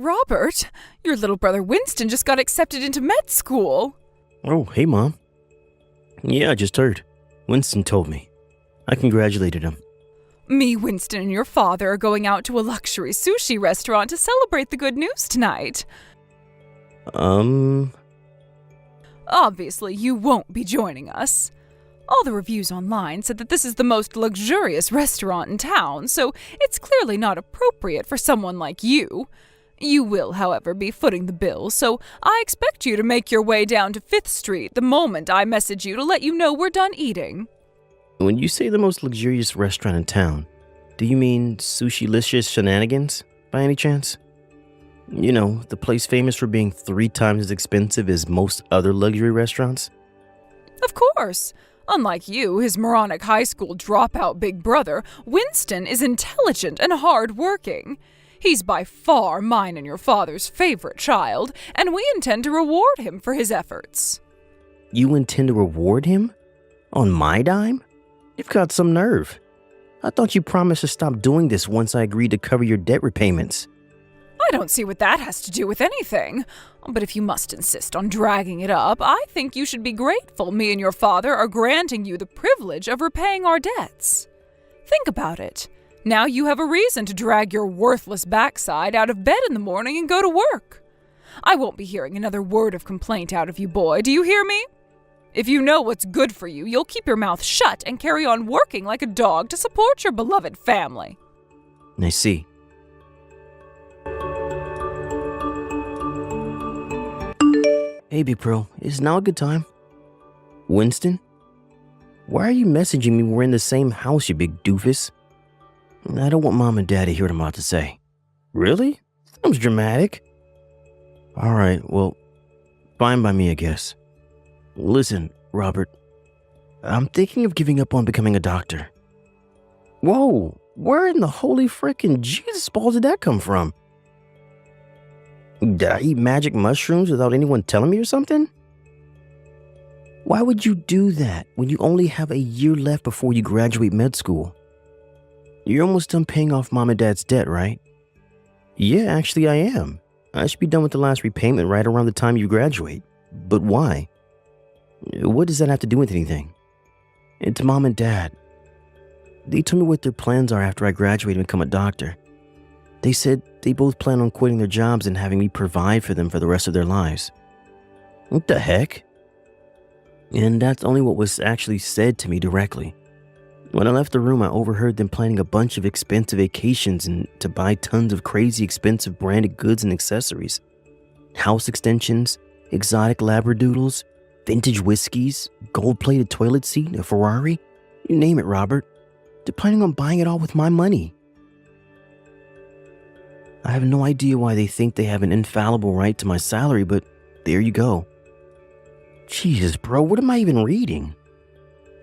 Robert, your little brother Winston just got accepted into med school. Oh, hey, Mom. Yeah, I just heard. Winston told me. I congratulated him. Me, Winston, and your father are going out to a luxury sushi restaurant to celebrate the good news tonight. Obviously, you won't be joining us. All the reviews online said that this is the most luxurious restaurant in town, so it's clearly not appropriate for someone like you. You will, however, be footing the bill, so I expect you to make your way down to 5th Street the moment I message you to let you know we're done eating. When you say the most luxurious restaurant in town, do you mean Sushi-licious Shenanigans, by any chance? You know, the place famous for being 3 times as expensive as most other luxury restaurants? Of course. Unlike you, his moronic high school dropout big brother, Winston is intelligent and hard-working. He's by far mine and your father's favorite child, and we intend to reward him for his efforts. You intend to reward him? On my dime? You've got some nerve. I thought you promised to stop doing this once I agreed to cover your debt repayments. I don't see what that has to do with anything. But if you must insist on dragging it up, I think you should be grateful me and your father are granting you the privilege of repaying our debts. Think about it. Now you have a reason to drag your worthless backside out of bed in the morning and go to work. I won't be hearing another word of complaint out of you, boy. Do you hear me? If you know what's good for you, you'll keep your mouth shut and carry on working like a dog to support your beloved family. I see. Hey, Big Pro, is now a good time? Winston? Why are you messaging me we're in the same house, you big doofus? I don't want Mom and Dad to hear what I'm about to say. Really? Sounds dramatic. Alright, well, fine by me, I guess. Listen, Robert, I'm thinking of giving up on becoming a doctor. Whoa, where in the holy frickin' Jesus balls did that come from? Did I eat magic mushrooms without anyone telling me or something? Why would you do that when you only have a year left before you graduate med school? You're almost done paying off Mom and Dad's debt, right? Yeah, actually I am. I should be done with the last repayment right around the time you graduate. But why? What does that have to do with anything? It's Mom and Dad. They told me what their plans are after I graduate and become a doctor. They said they both plan on quitting their jobs and having me provide for them for the rest of their lives. What the heck? And that's only what was actually said to me directly. When I left the room, I overheard them planning a bunch of expensive vacations and to buy tons of crazy expensive branded goods and accessories. House extensions, exotic labradoodles, vintage whiskeys, gold-plated toilet seat, a Ferrari. You name it, Robert. They're planning on buying it all with my money. I have no idea why they think they have an infallible right to my salary, but there you go. Jesus, bro, what am I even reading?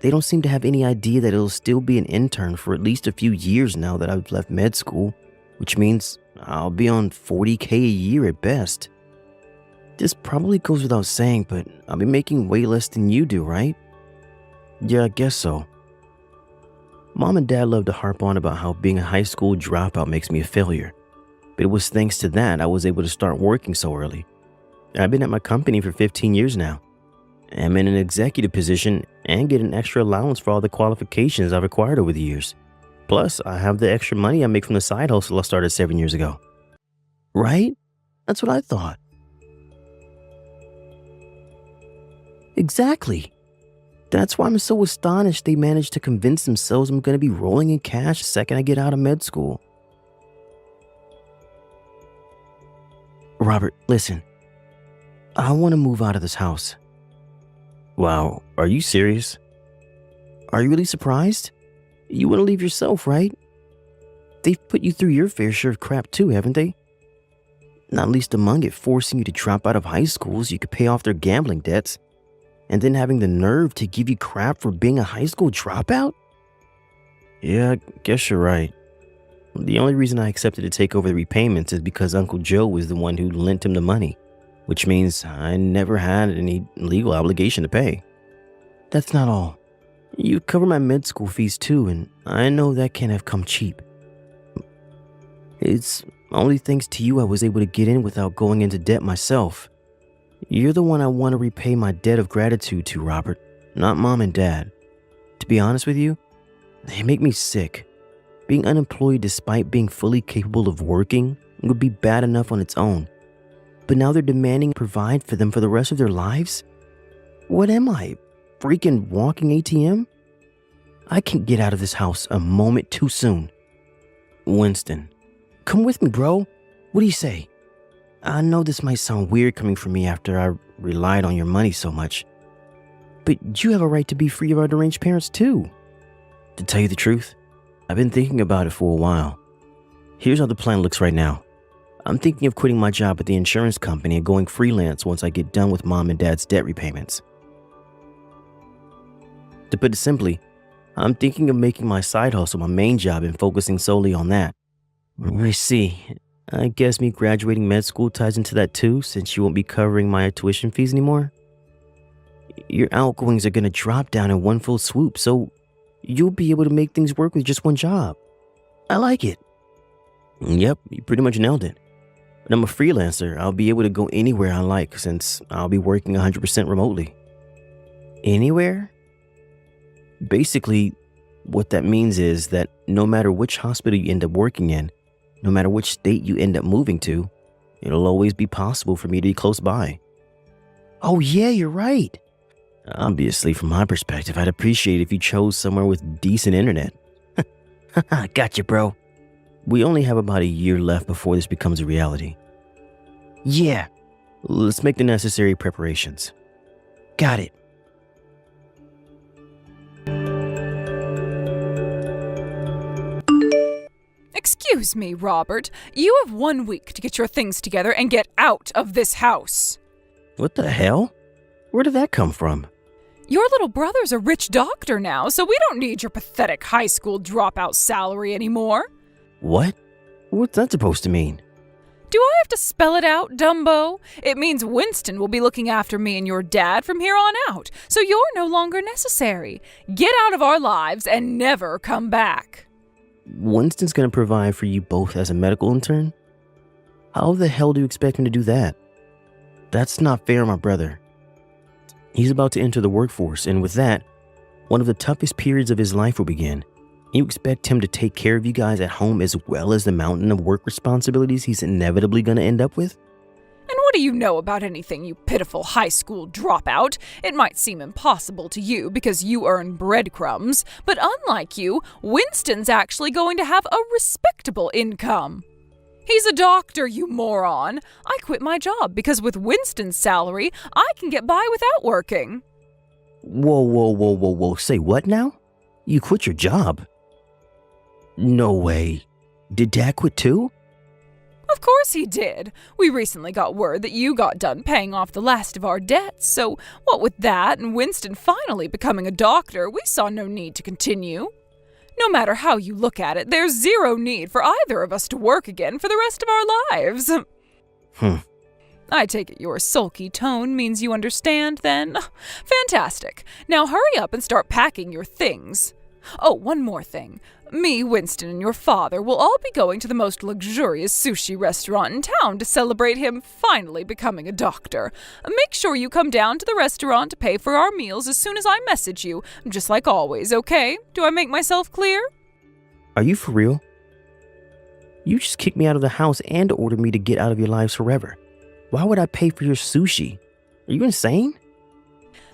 They don't seem to have any idea that it'll still be an intern for at least a few years now that I've left med school, which means I'll be on $40K a year at best. This probably goes without saying, but I'll be making way less than you do, right? Yeah, I guess so. Mom and Dad love to harp on about how being a high school dropout makes me a failure. But it was thanks to that I was able to start working so early. I've been at my company for 15 years now. I'm in an executive position and get an extra allowance for all the qualifications I've acquired over the years. Plus, I have the extra money I make from the side hustle I started 7 years ago. Right? That's what I thought. Exactly. That's why I'm so astonished they managed to convince themselves I'm going to be rolling in cash the second I get out of med school. Robert, listen. I want to move out of this house. Wow, are you serious? Are you really surprised? You want to leave yourself, right? They've put you through your fair share of crap too, haven't they? Not least among it, forcing you to drop out of high school so you could pay off their gambling debts, and then having the nerve to give you crap for being a high school dropout? Yeah, I guess you're right. The only reason I accepted to take over the repayments is because Uncle Joe was the one who lent him the money, which means I never had any legal obligation to pay. That's not all. You cover my med school fees too, and I know that can't have come cheap. It's Only thanks to you I was able to get in without going into debt myself. You're the one I want to repay my debt of gratitude to, Robert, not Mom and Dad. To be honest with you, they make me sick. Being unemployed despite being fully capable of working would be bad enough on its own. But now they're demanding I provide for them for the rest of their lives? What am I, freaking walking ATM? I can't get out of this house a moment too soon. Winston, come with me, bro. What do you say? I know this might sound weird coming from me after I relied on your money so much, but you have a right to be free of our deranged parents too. To tell you the truth, I've been thinking about it for a while. Here's how the plan looks right now. I'm thinking of quitting my job at the insurance company and going freelance once I get done with Mom and Dad's debt repayments. To put it simply, I'm thinking of making my side hustle my main job and focusing solely on that. I see. I guess me graduating med school ties into that too, since you won't be covering my tuition fees anymore. Your outgoings are going to drop down in one full swoop, so you'll be able to make things work with just one job. I like it. Yep, you pretty much nailed it. When I'm a freelancer, I'll be able to go anywhere I like since I'll be working 100% remotely. Anywhere? Basically, what that means is that no matter which hospital you end up working in, no matter which state you end up moving to, it'll always be possible for me to be close by. Oh yeah, you're right. Obviously, from my perspective, I'd appreciate if you chose somewhere with decent internet. Gotcha, bro. We only have about a year left before this becomes a reality. Yeah. Let's make the necessary preparations. Got it. Excuse me, Robert. You have 1 week to get your things together and get out of this house. What the hell? Where did that come from? Your little brother's a rich doctor now, so we don't need your pathetic high school dropout salary anymore. What? What's that supposed to mean? Do I have to spell it out, Dumbo? It means Winston will be looking after me and your dad from here on out, so you're no longer necessary. Get out of our lives and never come back. Winston's gonna provide for you both as a medical intern? How the hell do you expect him to do that? That's not fair on my brother. He's about to enter the workforce, and with that, one of the toughest periods of his life will begin. You expect him to take care of you guys at home as well as the mountain of work responsibilities he's inevitably going to end up with? And what do you know about anything, you pitiful high school dropout? It might seem impossible to you because you earn breadcrumbs, but unlike you, Winston's actually going to have a respectable income. He's a doctor, you moron. I quit my job because with Winston's salary, I can get by without working. Whoa. Say what now? You quit your job? No way. Did Dad quit too? Of course he did. We recently got word that you got done paying off the last of our debts, so what with that and Winston finally becoming a doctor, we saw no need to continue. No matter how you look at it, there's zero need for either of us to work again for the rest of our lives. I take it your sulky tone means you understand, then? Fantastic. Now hurry up and start packing your things. Oh, one more thing. Me, Winston, and your father will all be going to the most luxurious sushi restaurant in town to celebrate him finally becoming a doctor. Make sure you come down to the restaurant to pay for our meals as soon as I message you, just like always, okay? Do I make myself clear? Are you for real? You just kicked me out of the house and ordered me to get out of your lives forever. Why would I pay for your sushi? Are you insane?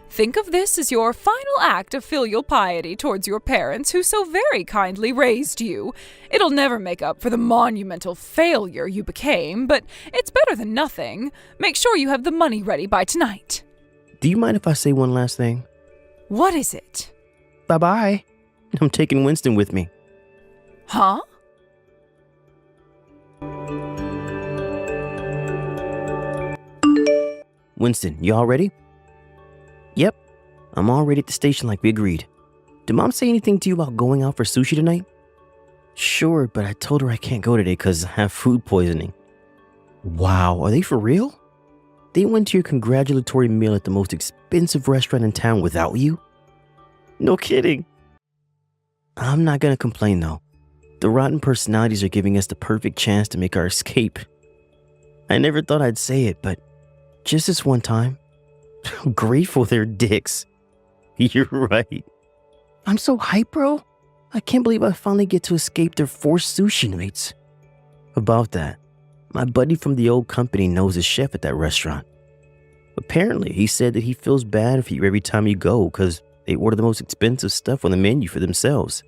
Think of this as your final act of filial piety towards your parents who so very kindly raised you. It'll never make up for the monumental failure you became, but it's better than nothing. Make sure you have the money ready by tonight. Do you mind if I say one last thing? What is it? Bye-bye. I'm taking Winston with me. Huh? Winston, you all ready? Yep, I'm already at the station like we agreed. Did Mom say anything to you about going out for sushi tonight? Sure, but I told her I can't go today because I have food poisoning. Wow, are they for real? They went to your congratulatory meal at the most expensive restaurant in town without you? No kidding. I'm not gonna complain though. The rotten personalities are giving us the perfect chance to make our escape. I never thought I'd say it, but just this one time, I'm grateful they're dicks. You're right. I'm so hyped, bro. I can't believe I finally get to escape their forced sushi nights. About that, my buddy from the old company knows a chef at that restaurant. Apparently, he said that he feels bad for you every time you go because they order the most expensive stuff on the menu for themselves,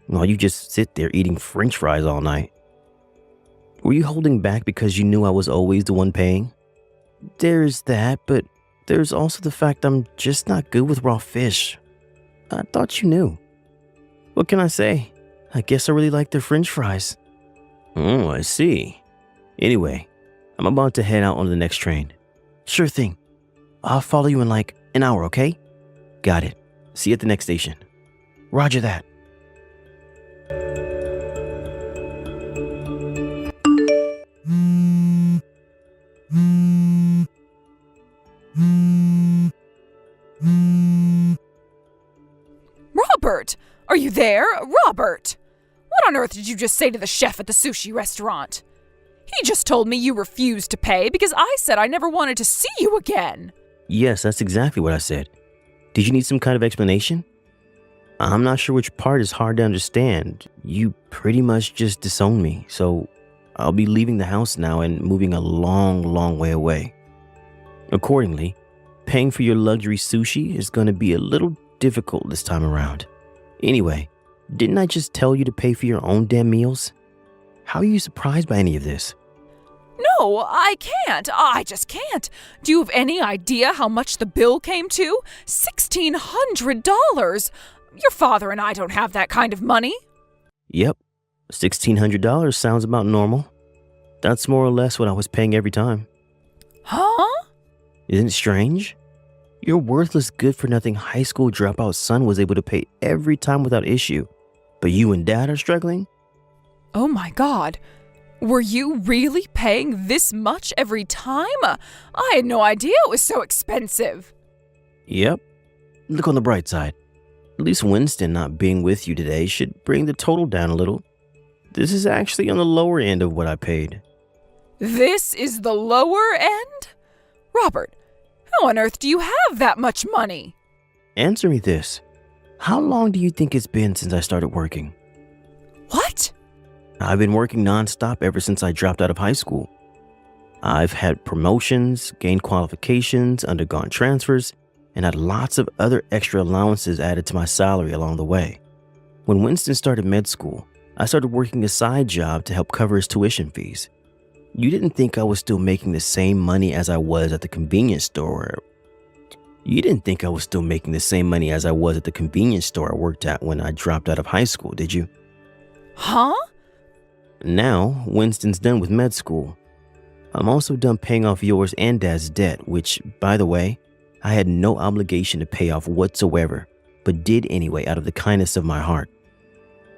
while you just sit there eating french fries all night. Were you holding back because you knew I was always the one paying? There's that, but there's also the fact I'm just not good with raw fish. I thought you knew. What can I say? I guess I really like their french fries. Oh, I see. Anyway, I'm about to head out on the next train. Sure thing. I'll follow you in like an hour, okay? Got it. See you at the next station. Roger that. Robert! Are you there? Robert! What on earth did you just say to the chef at the sushi restaurant? He just told me you refused to pay because I said I never wanted to see you again. Yes, that's exactly what I said. Did you need some kind of explanation? I'm not sure which part is hard to understand. You pretty much just disowned me, so I'll be leaving the house now and moving a long, long way away. Accordingly, paying for your luxury sushi is going to be a little difficult this time around. Anyway, didn't I just tell you to pay for your own damn meals? How are you surprised by any of this? No, I can't. I just can't. Do you have any idea how much the bill came to? $1,600. Your father and I don't have that kind of money. Yep, $1,600 sounds about normal. That's more or less what I was paying every time. Huh? Isn't it strange? Your worthless, good-for-nothing high school dropout son was able to pay every time without issue. But you and Dad are struggling? Oh my God. Were you really paying this much every time? I had no idea it was so expensive. Yep. Look on the bright side. At least Winston not being with you today should bring the total down a little. This is actually on the lower end of what I paid. This is the lower end? Robert, how on earth do you have that much money? Answer me this. How long do you think it's been since I started working? What? I've been working nonstop ever since I dropped out of high school. I've had promotions, gained qualifications, undergone transfers, and had lots of other extra allowances added to my salary along the way. When Winston started med school, I started working a side job to help cover his tuition fees. You didn't think I was still making the same money as I was at the convenience store. You didn't think I was still making the same money as I was at the convenience store I worked at when I dropped out of high school, did you? Huh? Now, Winston's done with med school. I'm also done paying off yours and Dad's debt, which, by the way, I had no obligation to pay off whatsoever, but did anyway out of the kindness of my heart.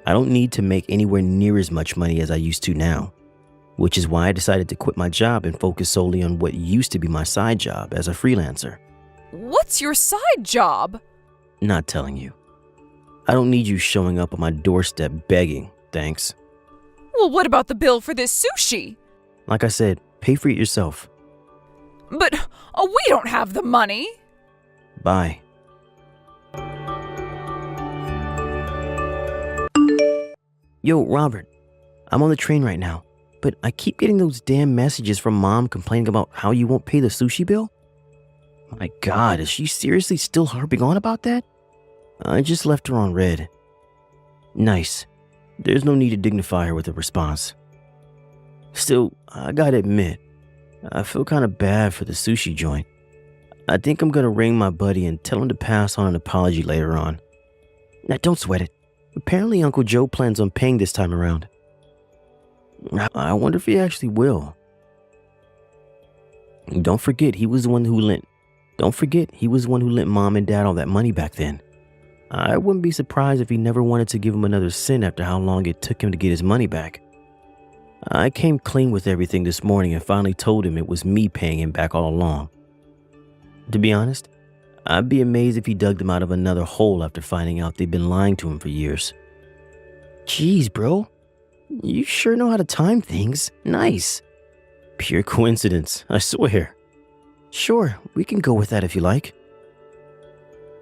I don't need to make anywhere near as much money as I used to now, which is why I decided to quit my job and focus solely on what used to be my side job as a freelancer. What's your side job? Not telling you. I don't need you showing up on my doorstep begging, thanks. Well, what about the bill for this sushi? Like I said, pay for it yourself. But we don't have the money. Bye. Yo, Robert, I'm on the train right now, but I keep getting those damn messages from Mom complaining about how you won't pay the sushi bill. My God, is she seriously still harping on about that? I just left her on red. Nice. There's no need to dignify her with a response. Still, I gotta admit, I feel kind of bad for the sushi joint. I think I'm gonna ring my buddy and tell him to pass on an apology later on. Now, don't sweat it. Apparently, Uncle Joe plans on paying this time around. I wonder if he actually will. Don't forget, he was the one who lent Mom and Dad all that money back then. I wouldn't be surprised if he never wanted to give him another cent after how long it took him to get his money back. I came clean with everything this morning and finally told him it was me paying him back all along. To be honest, I'd be amazed if he dug them out of another hole after finding out they'd been lying to him for years. Jeez, bro. You sure know how to time things. Nice. Pure coincidence, I swear. Sure, we can go with that if you like.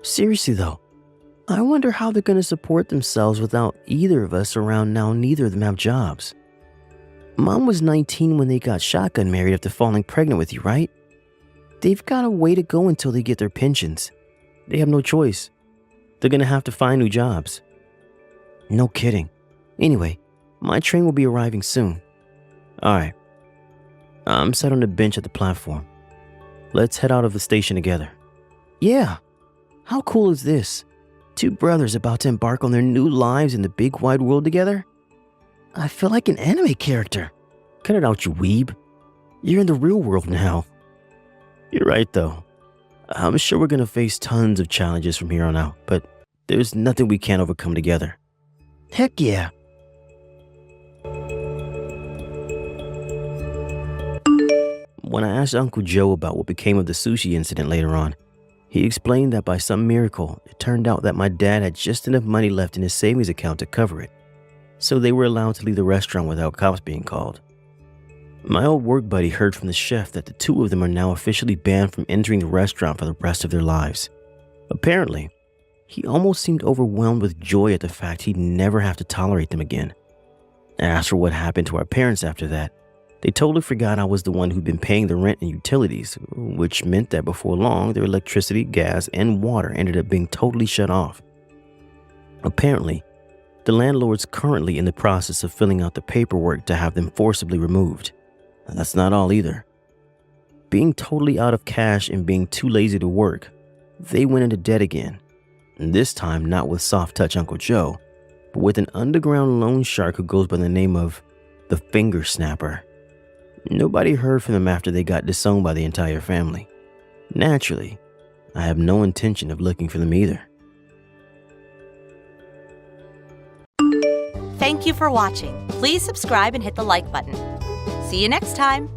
Seriously though, I wonder how they're going to support themselves without either of us around now. Neither of them have jobs. Mom was 19 when they got shotgun married after falling pregnant with you, right? They've got a way to go until they get their pensions. They have no choice. They're going to have to find new jobs. No kidding. Anyway, my train will be arriving soon. Alright. I'm sat on the bench at the platform. Let's head out of the station together. Yeah. How cool is this? Two brothers about to embark on their new lives in the big wide world together? I feel like an anime character. Cut it out, you weeb. You're in the real world now. You're right, though. I'm sure we're gonna face tons of challenges from here on out, but there's nothing we can't overcome together. Heck yeah. When I asked Uncle Joe about what became of the sushi incident later on, he explained that by some miracle, it turned out that my dad had just enough money left in his savings account to cover it, so they were allowed to leave the restaurant without cops being called. My old work buddy heard from the chef that the two of them are now officially banned from entering the restaurant for the rest of their lives. Apparently, he almost seemed overwhelmed with joy at the fact he'd never have to tolerate them again. As for what happened to our parents after that, they totally forgot I was the one who'd been paying the rent and utilities, which meant that before long, their electricity, gas, and water ended up being totally shut off. Apparently, the landlord's currently in the process of filling out the paperwork to have them forcibly removed. That's not all either. Being totally out of cash and being too lazy to work, they went into debt again. And this time not with soft touch Uncle Joe, but with an underground loan shark who goes by the name of the Finger Snapper. Nobody heard from them after they got disowned by the entire family. Naturally, I have no intention of looking for them either. Thank you for watching. Please subscribe and hit the like button. See you next time.